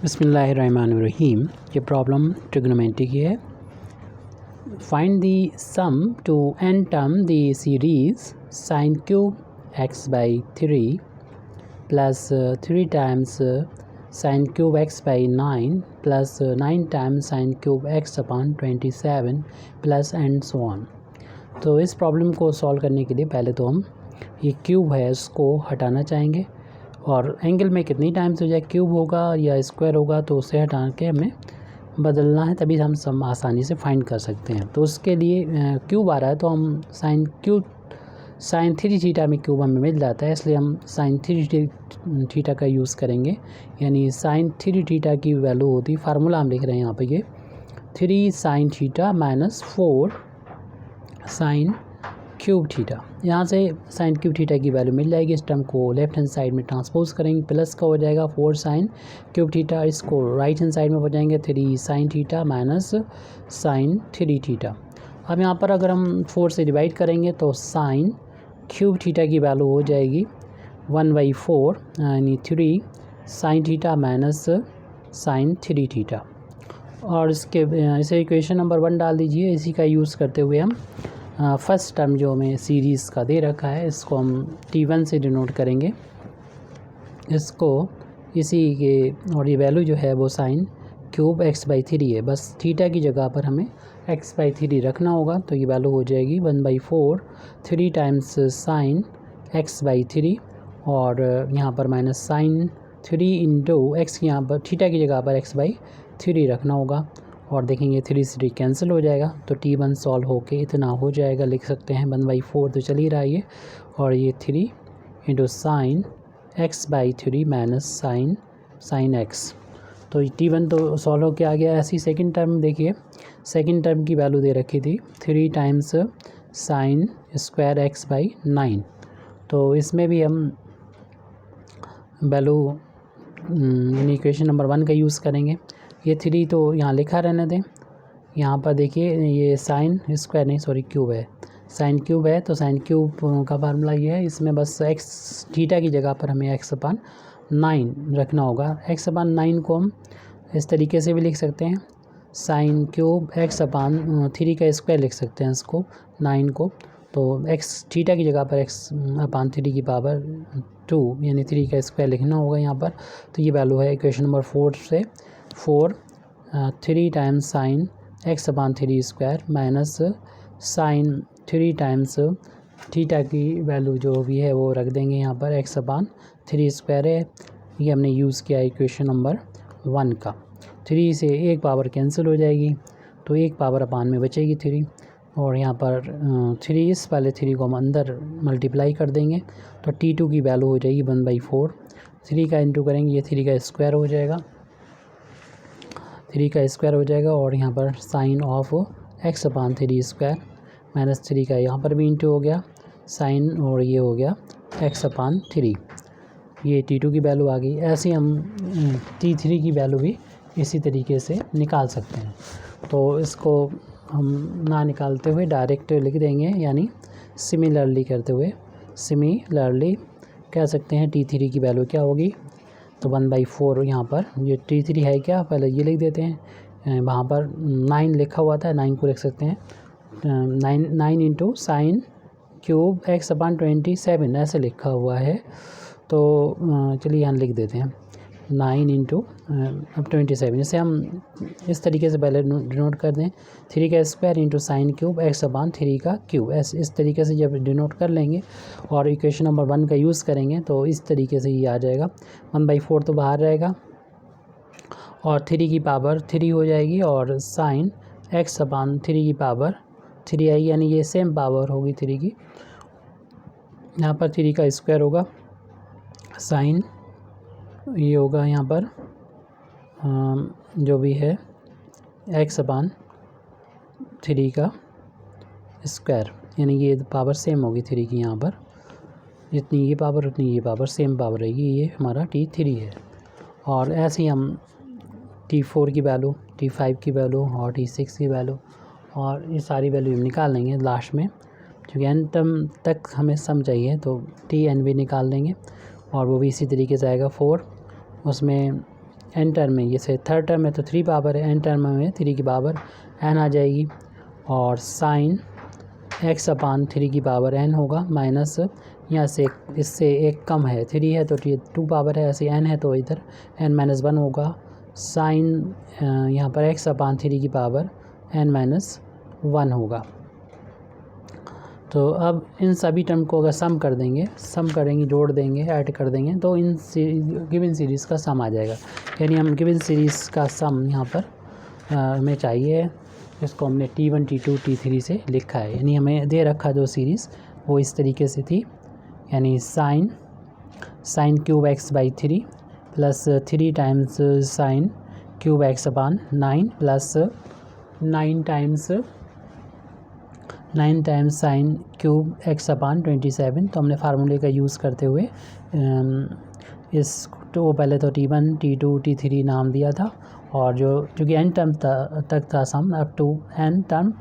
बिस्मिल्लाहिर्रहमानिर्रहीम। ये problem trigonometry की है। Find the sum to n term the series sine cube x by 3 plus 3 times sine cube x by 9 plus 9 times sine cube x upon 27 plus and so on. तो इस problem को solve करने के लिए पहले तो हम ये क्यूब है इसको हटाना चाहेंगे और एंगल में कितनी टाइम्स हो जाए, क्यूब होगा या स्क्वायर होगा, तो उसे हटा के हमें बदलना है, तभी हम सब आसानी से फाइंड कर सकते हैं। तो उसके लिए क्यूब आ रहा है तो हम साइन 3 थीटा में क्यूब हमें मिल जाता है, इसलिए हम साइन 3 थीटा का यूज़ करेंगे। यानी साइन 3 थीटा की वैल्यू होती, फार्मूला हम लिख रहे हैं यहाँ पे, ये 3 sine theta minus 4 sine cube theta. यहाँ से साइन क्यूब थीटा की वैल्यू मिल जाएगी। इस टर्म को लेफ्ट हैंड साइड में ट्रांसपोज करेंगे, प्लस का हो जाएगा 4 साइन क्यूब थीटा। इसको राइट हैंड साइड में हो जाएंगे 3 sine theta minus sine 3 theta. अब यहाँ पर अगर हम 4 से डिवाइड करेंगे तो साइन क्यूब थीटा की वैल्यू हो जाएगी 1/4 यानी 3 sine theta minus sine 3 theta. और इसे इक्वेशन नंबर 1 डाल दीजिए। इसी का यूज़ करते हुए हम फर्स्ट टर्म जो हमें सीरीज़ का दे रखा है इसको हम T1 से डिनोट करेंगे इसको, इसी के, और ये वैल्यू जो है वो साइन क्यूब x बाई 3 है। बस थीटा की जगह पर हमें x बाई 3 रखना होगा, तो ये वैल्यू हो जाएगी 1/4 3 टाइम्स साइन x बाई 3 और यहाँ पर माइनस साइन 3 इंटू एक्स, यहाँ पर थीटा की जगह पर x बाई 3 रखना होगा। और देखेंगे 3 से 3 कैंसिल हो जाएगा, तो T1 सॉल्व होके इतना हो जाएगा, लिख सकते हैं 1/4 तो चल ही रहा है ये, और ये 3 into sine x by 3 minus sine x। तो T1 तो सॉल्व होके आ गया। ऐसी सेकंड टर्म देखिए, सेकंड टर्म की वैल्यू दे रखी थी 3 times sine square x by 9। तो इसमें भी हम वैल्यू इक्वेशन नंबर 1 का यूज़ करेंगे। ये 3 तो यहाँ लिखा रहने दें। यहाँ पर देखिए ये साइन स्क्वायर नहीं, सॉरी क्यूब है, साइन क्यूब है, तो साइन क्यूब का फार्मूला ये है। इसमें बस एक्स थीटा की जगह पर हमें x अपान 9 रखना होगा। x अपान 9 को हम इस तरीके से भी लिख सकते हैं, साइन क्यूब x अपान 3 का स्क्वायर लिख सकते हैं इसको 9 को। तो x थीटा की जगह पर x अपान 3 की पावर 2 यानी 3 का स्क्वायर लिखना होगा यहाँ पर। तो ये वैल्यू है इक्वेशन नंबर 4 से 3 times sine x upon 3 square minus sine 3 times theta की वैल्यू जो भी है वो रख देंगे यहाँ पर, x अपान 3 स्क्वायर है। ये हमने यूज़ किया इक्वेशन नंबर 1 का। 3 से एक पावर कैंसिल हो जाएगी, तो एक पावर अपान में बचेगी 3, और यहाँ पर 3 इस वाले 3 को हम अंदर मल्टीप्लाई कर देंगे, तो T2 की वैल्यू हो जाएगी 1/4। 3 का इंटू करेंगे, ये 3 का स्क्वायर हो जाएगा, 3 का स्क्वायर हो जाएगा, और यहाँ पर sine of x upon 3 square minus 3 का यहाँ पर भी इंटू हो गया साइन, और ये हो गया x अपान 3। ये T2 की वैल्यू आ गई। ऐसे हम T3 की वैल्यू भी इसी तरीके से निकाल सकते हैं। तो इसको हम ना निकालते हुए डायरेक्ट लिख देंगे, यानी सिमिलरली करते हुए, सिमिलरली कह सकते हैं T3 की वैल्यू क्या होगी। तो 1/4 यहाँ पर ये T3 है क्या, पहले ये लिख देते हैं। वहाँ पर 9 लिखा हुआ था, 9 को लिख सकते हैं 9 इंटू साइन क्यूब x अपान 27 ऐसे लिखा हुआ है। तो चलिए यहाँ लिख देते हैं 9 इंटू 27। इसे हम इस तरीके से पहले डिनोट कर दें, 3 का square into sign cube x upon 3 का क्यूब। इस तरीके से जब डिनोट कर लेंगे और इक्वेशन नंबर 1 का यूज़ करेंगे तो इस तरीके से ये आ जाएगा। 1/4 तो बाहर रहेगा और 3 की पावर 3 हो जाएगी, और साइन x अपान 3 की पावर 3 आएगी, यानी ये सेम पावर होगी 3 की। यहाँ पर 3 का स्क्वायर होगा, साइन ये होगा यहाँ पर जो भी है x अपान 3 का स्क्वायर, यानी ये पावर सेम होगी 3 की। यहाँ पर जितनी ये पावर उतनी ये पावर सेम पावर रहेगी। ये हमारा T3 है। और ऐसे ही हम T4 की वैल्यू, T5 की वैल्यू और T6 की वैल्यू, और ये सारी वैल्यू हम निकाल लेंगे लास्ट में। क्योंकि एन टर्म तक हमें सम चाहिए तो Tn भी निकाल लेंगे, और वो भी इसी तरीके से आएगा 4, उसमें एन टर्म में, जैसे थर्ड टर्म में तो 3 पावर है, एन टर्म में 3 की पावर एन आ जाएगी, और साइन एक्स अपान 3 की पावर एन होगा, माइनस यहाँ से इससे एक कम है, 3 है तो 2 पावर है, ऐसे एन है तो इधर एन माइनस 1 होगा, साइन यहाँ पर एक्स अपान 3 की पावर एन माइनस 1 होगा। तो अब इन सभी टर्म को अगर सम कर देंगे, सम करेंगे, जोड़ देंगे, ऐड कर देंगे, तो इन गिवन सीरीज़ का सम आ जाएगा। यानी हम गिवन सीरीज़ का सम यहाँ पर हमें चाहिए, इसको हमने T1 T2 T3 से लिखा है। यानी हमें दे रखा जो सीरीज़ वो इस तरीके से थी, यानी sine cube x by 3 plus 3 times sine cube x upon 9 plus 9 times sine cube x upon 27। तो हमने फार्मूले का यूज़ करते हुए इस तो पहले तो T1 T2 T3 नाम दिया था, और जो कि एन टर्म तक था sum up to n term,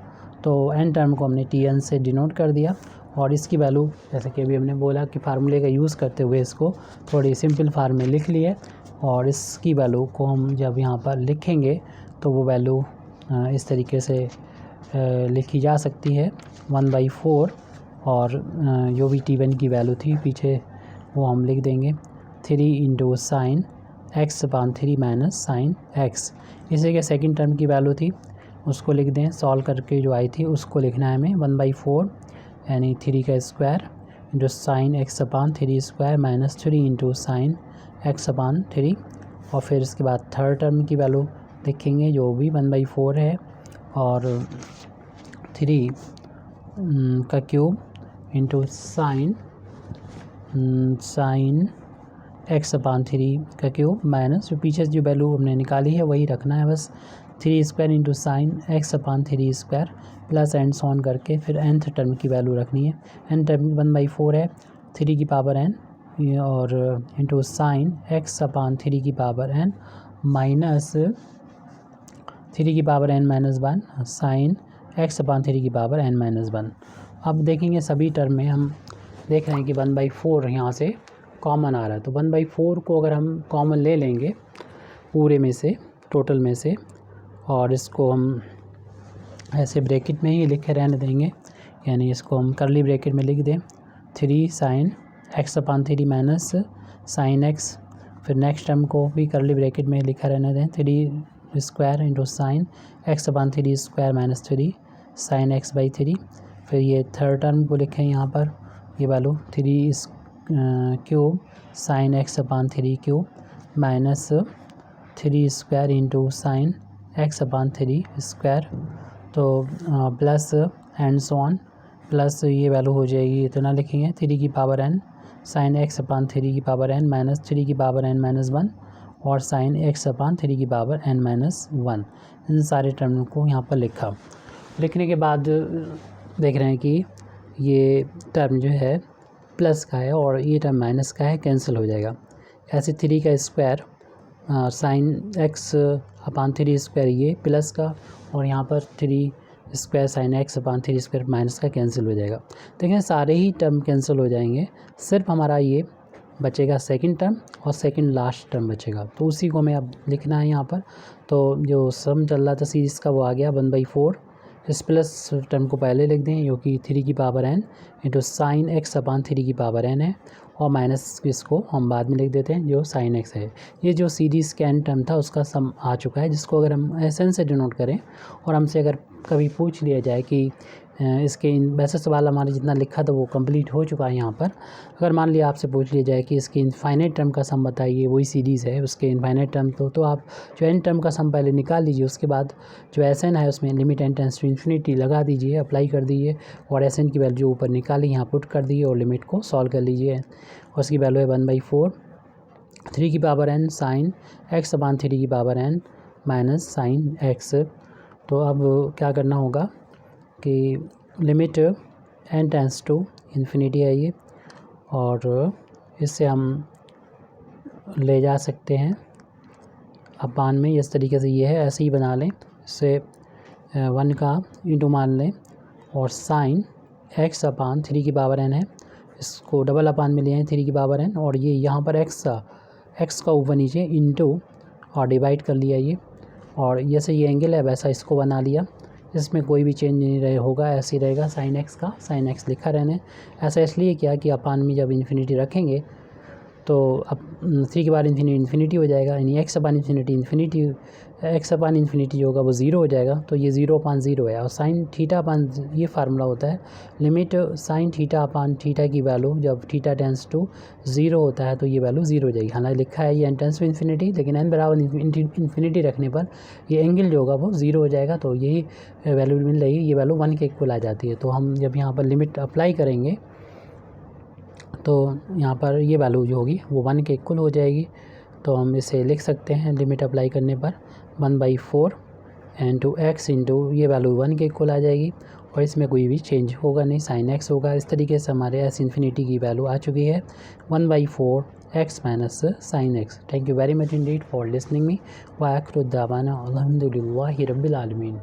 तो एन टर्म को हमने Tn से डिनोट कर दिया। और इसकी वैल्यू जैसे कि अभी हमने बोला कि फार्मूले का यूज़ करते हुए इसको थोड़ी सिंपल फार्म में लिख लिए, और इसकी वैल्यू को हम जब यहाँ पर लिखेंगे तो वो वैल्यू इस तरीके से लिखी जा सकती है 1/4, और जो भी T1 की वैल्यू थी पीछे वो हम लिख देंगे 3 into sine x upon 3 minus sine x. इसी के सेकंड टर्म की वैल्यू थी उसको लिख दें, सॉल्व करके जो आई थी उसको लिखना है हमें 1/4 यानी 3 का square into sine x upon 3 square minus 3 into sine x upon 3, और फिर इसके बाद थर्ड टर्म की वैल्यू लिखेंगे जो भी 1/4 है, और 3 का cube into sine x upon 3 का क्यूब माइनस जो पीछे जो वैल्यू हमने निकाली है वही रखना है बस, 3 square into sine x upon 3 square plus and on करके फिर nth टर्म की वैल्यू रखनी है। एन टर्म 1/4 है, 3 की पावर n और इंटू साइन एक्स अपान 3 की पावर n माइनस 3 की power n minus 1 sine x upon 3 की पावर n माइनस 1। अब देखेंगे सभी टर्म में हम देख रहे हैं कि 1/4 यहाँ से कॉमन आ रहा है, तो 1/4 को अगर हम कॉमन ले लेंगे पूरे में से, टोटल में से, और इसको हम ऐसे ब्रैकेट में ही लिखे रहने देंगे, यानी इसको हम करली ब्रैकेट में लिख दें 3 sign x upon 3 minus sine x, फिर नेक्स्ट टर्म को भी करली ब्रैकेट में लिखा रहने दें 3 square into sine x upon 3 square minus 3 sine x by 3, फिर ये थर्ड टर्म को लिखें यहाँ पर ये value 3 cube sine x upon 3 cube minus 3 square into sine x upon 3 square, तो plus and so on, plus ये वैल्यू हो जाएगी इतना लिखेंगे 3 की power n sine x upon 3 की पावर n माइनस 3 की पावर n माइनस 1 और साइन एक्स अपान 3 की पावर n माइनस 1। इन सारे टर्म को यहाँ पर लिखा। लिखने के बाद देख रहे हैं कि ये टर्म जो है प्लस का है और ये टर्म माइनस का है, कैंसिल हो जाएगा। ऐसे 3 का square sine x upon 3 square ये प्लस का, और यहाँ पर 3 square sine x upon 3 square minus का कैंसिल हो जाएगा। देखें सारे ही टर्म कैंसिल हो जाएंगे, सिर्फ हमारा ये बचेगा सेकंड टर्म और सेकंड लास्ट टर्म बचेगा, तो उसी को हमें अब लिखना है यहाँ पर। तो जो सम चल रहा था सीरीज़ का वो आ गया 1/4, इस प्लस टर्म को पहले लिख दें जो कि 3 की power n into sine x upon 3 की पावर n है, और माइनस इसको हम बाद में लिख देते हैं जो साइन एक्स है। ये जो सीरीज़ का n टर्म था उसका सम आ चुका है, जिसको अगर हम SN से डिनोट करें और हमसे अगर कभी पूछ लिया जाए कि इसके वैसे सवाल हमारे जितना लिखा था वो कंप्लीट हो चुका है यहाँ पर, अगर मान लिया आपसे पूछ लिया जाए कि इसके इनफाइनाइट टर्म का सम बताइए, वही सीरीज़ है उसके इनफाइनाइट टर्म, तो आप जो n टर्म का सम पहले निकाल लीजिए, उसके बाद जो SN है उसमें limit n tends to infinity लगा दीजिए, अप्लाई कर दीजिए, और SN की वैल्यू ऊपर निकाली यहाँ पुट कर दीजिए और लिमिट को सॉल्व कर लीजिए। और उसकी वैल्यू है 1/4 3 की power n sine x upon 3 की power n minus sine x. तो अब क्या करना होगा कि limit n tends to infinity है ये, और इससे हम ले जा सकते हैं अपान में, इस तरीके से ये है, ऐसे ही बना लें, इससे 1 का इंटू मान लें, और साइन एक्स अपान 3 की पावर n है, इसको डबल अपान में ले आए 3 की पावर n, और ये यहाँ पर एक्स का ऊपर नीचे इंटू, और डिवाइड कर लिया ये, और जैसे ये एंगल है वैसा इसको बना लिया, इसमें कोई भी चेंज नहीं रहे होगा, ऐसे ही रहेगा साइन एक्स का, साइन एक्स लिखा रहने। ऐसा इसलिए किया कि अपान में जब इन्फिनिटी रखेंगे तो अब 3 के बाद इन्फिनिटी हो जाएगा, यानी एक्स अपान इन्फिनिटी एक्स अपान इन्फिनिटी जो होगा वो 0 हो जाएगा, तो ये 0 अपान 0 है। और साइन थीटा अपान, ये फार्मूला होता है, limit sine theta upon theta की वैल्यू जब थीटा टेंस टू 0 होता है तो ये वैल्यू 0 हो जाएगी। हालांकि लिखा है ये एन टेंस टू इन्फिनिटी, लेकिन एन बराबर इन्फिनिटी रखने पर ये एंगल जो होगा वो 0 हो जाएगा, तो यही वैल्यू मिल रही है, ये वैल्यू 1 के इक्वल आ जाती है। तो हम जब यहाँ पर लिमिट अप्लाई करेंगे तो यहाँ पर ये वैल्यू जो होगी वो 1 के इक्वल हो जाएगी। तो हम इसे लिख सकते हैं लिमिट अप्लाई करने पर 1/4 इंटू एक्स इंटू ये वैल्यू 1 के इक्वल आ जाएगी, और इसमें कोई भी चेंज होगा नहीं, साइन एक्स होगा। इस तरीके से हमारे एस इन्फिनिटी की वैल्यू आ चुकी है 1/4 x minus sine x. Thank you very much Indeed for listening me. व आखिर दावाना अल्हम्दुलिल्लाहि रब्बिल आलमीन।